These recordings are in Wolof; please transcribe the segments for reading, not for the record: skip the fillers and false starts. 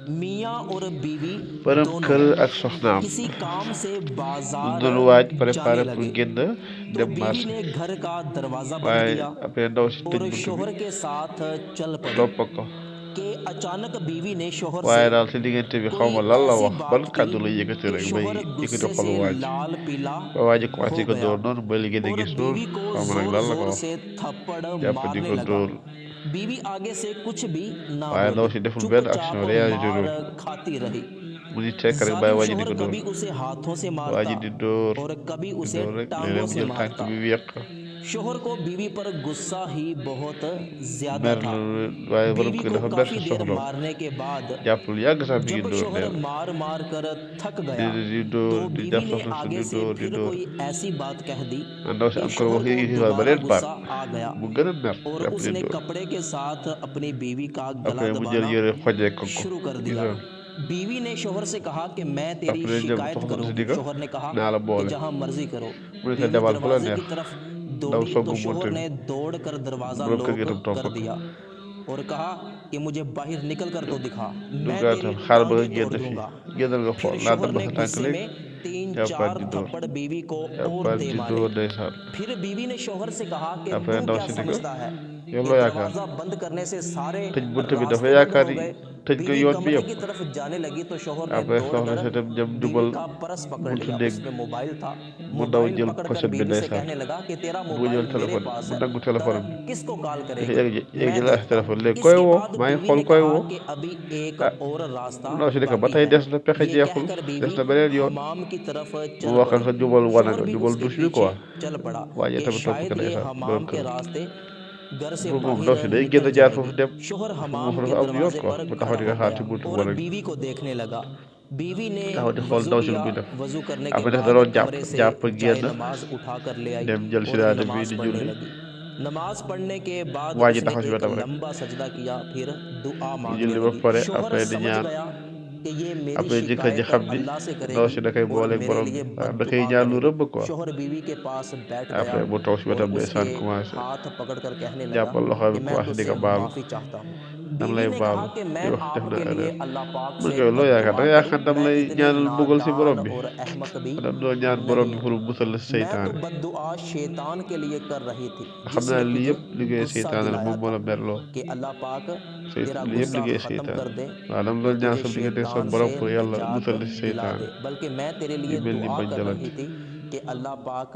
मियाँ और बीवी borom दोनों kër ak soxnaam किसी काम से mu बाजार doon waaj जाने préparé pour लगे génn तो dem बीवी marché ने घर का दरवाजा बंद waaye किया après ndaw si tëj और bunt bi शोहर के साथ चल पड़ी topp ko कि अचानक बीवी ने शोहर से waaye daal ci diggante bi कोई xawma lan la ऐसी wax ban बात की kàddu la yëkkati कि rek bay शोहर yëkkati गुस्से xolu से waaj लाल पीला ba waaji commencé हो ko गया dóor noonu ba li ngeen di और gis noonu बीवी को xawma nag जोर lan la ko जोर wax से थप्पड़ jàpp di मारने ko लगा dóor बीवी आगे से कुछ भी ना waaye ndaw बोली si deful benn action चुपचाप réagir मार wul खाती रही mu ngi tekk rek bàyyi जालिम waaji di शोहर ko dóor कभी उसे हाथों से waaji मारता di dóor और कभी di उसे dóor rek टांगों léeg-léeg mu से jël tànk मारता bi wéq शोहर को बीवी पर गुस्सा ही बहुत ज्यादा mer था waaye borom बीवी kër को dafa mer काफी sa देर soxla मारने के बाद jàppul yàgg sax mi ngi जब dóor शोहर nee na मार मार कर थक di गया di dóor तो di बीवी jàpp ने soxna si आगे di से dóor di फिर dóor कोई ऐसी बात कह दी ndaw si कि encore शोहर wax को yëkkatiwaat दोबारा beneen baat गुस्सा आ गया mu gën a mer और jàpp di उसने dóor कपड़े के साथ अपनी बीवी का गला après mu jël दबाना yére xojee ko शुरू कर दिया gisoo बीवी ने शोहर से कहा कि मैं तेरी après jëm शिकायत soxna si di करूंगी ko शोहर ने कहा naa la कि boole जहां मर्जी करो mu ne ko बीवी demal fu la दरवाजे neex की तरफ ndaw दौड़ी तो sogg bunt शोहर bi ने दौड़ कर दरवाजा borom kër gi lock itam topp कर ko दिया और कहा कि मुझे बाहर निकल कर तो दिखा मैं तेरी dugaatal xaar ba nga टांगे तोड़ génn fii दूंगा génnal nga फिर xool naa शोहर damm ने sa tànk गुस्से léegi में तीन jàppaat चार di dóor थप्पड़ बीवी को और jàppaat दे di मारे dóor ndeysaan फिर बीवी ने शोहर से कहा कि après तू ndaw क्या si di ko समझता है yow कि loo yaakaar दरवाजा बंद करने से सारे tëj bunt bi dafa रास्ते बंद yaakaar हो ni गए tëj nga बीवी yoon bi कमरे yëpp की तरफ जाने लगी तो शोहर ने après soxna दौड़कर si dem jëm बीवी jubal का पर्स पकड़ buntu लिया néeg उसमें bi मोबाइल था mu daw मोबाइल jël पकड़कर pochette bi बीवी से ndeysaan कहने लगा कि तेरा bu jël मोबाइल मेरे téléphone पास mu है nangu téléphone कर bi किसको कॉल di ko करेगी egg मैं la देखता हूँ téléphone léegi koy इसके woo बाद maa ngi बीवी xool ने koy कहा woo कि अभी एक ah और रास्ता ndaw si ne ko ba बाकी tey है des na pexe ये jeexul कहकर des बीवी na beneen yoon हमाम की तरफ mu चल wax पड़ी nga jubal शोहर wanaga भी jubal उसके douche bi पीछे quoi चल पड़ा waaye कि tamit topp ko शायद ये ndeysaan borom हमाम के këram रास्ते घर से pour moom ndaw बाहर si day निकल génn jaar जाएगी foofu dem शोहर foofu हमाम के dafa am yoon दरवाजे quoi पर mu taxaw खड़ा di हो nga xaar गया ci buntu और wanag bi बीवी को देखने लगा बीवी ने taxaw di xool वजू ndaw si lu किया muy def वजू करने के après def da बाद doon jàpp कमरे से jàpp जाए génn नमाज उठा कर ले आई dem jël और sidaade bi नमाज di पढ़ने julli लगी नमाज पढ़ने के बाद waa ji उसने taxaw si एक wetam rek लंबा सजदा किया फिर दुआ mu मांगने julli ba लगी pare शोहर après di समझ ñaan गया कि ये मेरी après jëkkër ji शिकायत xam ni अल्लाह से ndaw करेगी si da koy और booleeg मेरे borom लिए bi बद maanaam da koy दुआ ñaan lu करेगी rëbb quoi शोहर बीवी के पास बैठ गया après mu toog si और wetam उसके ndeysaan commencé हाथ पकड़कर कहने लगा jàppal loxo कि bi मैं commencé di तुझसे ko baalu माफी चाहता हूँ dama बीवी lay ने कहा baalu कि di मैं wax def na आपके लिए erreur अल्लाह पाक mu ne से ko loo बद yaakaar da दुआ nga करूं yaakaar dama मैं lay इतने ñaanal mbugal si नादान borom bi और अहमक भी wala doo ñaan borom नहीं bi हूँ pour musal la si मैं तो seytaane बद दुआ शैतान के लिए कर रही थी xam naa जिसने lii तुझे yëpp liggéey गुस्सा seytaane la दिलाया moom moo था la merloo कि अल्लाह पाक तेरा lii yëpp गुस्सा liggéey ख़त्म seytaane कर दे waaw dama और doon ñaan तुझे sa diggante sa शैतान से borom pour yàlla निजात musal la si दिला seytaane दे बल्कि मैं तेरे yu लिए mel ni दुआ bañ कर रही jalante थी कि अल्लाह पाक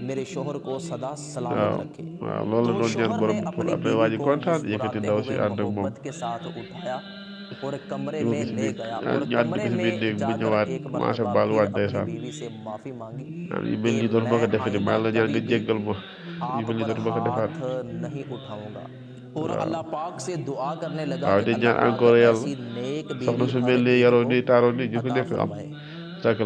मेरे शोहर को सदा सलामत waaw रखे waaw loolu la तो doon ñaan शोहर borom ने bi pour अपनी après बीवी waa ji को kontaan yëkkati मुस्कुराते ndaw si हुए ànd ak moom मोहब्बत के साथ उठाया और कमरे yóbbu में ko si ले biir गया और ñu ànd कमरे ko si biir में néeg bi जाकर ñëwaat एक commencé मर्तबा फिर baaluwaat अपनी ndeysaan बीवी से माफ़ी मांगी waaw yu mel कि nii dootuma मैं ko defati maa आइंदा ngi la ñaan कभी nga भी jéggal ma yu आप mel nii पर dootuma ko defaat हाथ नहीं उठाऊंगा और waaw अल्लाह पाक से दुआ करने लगा waaw कि di अल्लाह ñaan पाक encore yàlla ऐसी नेक soxna बीवी su हर mel nii एक yaroo को nii taaroo nii ñu ko अता nekk am फरमाए sakk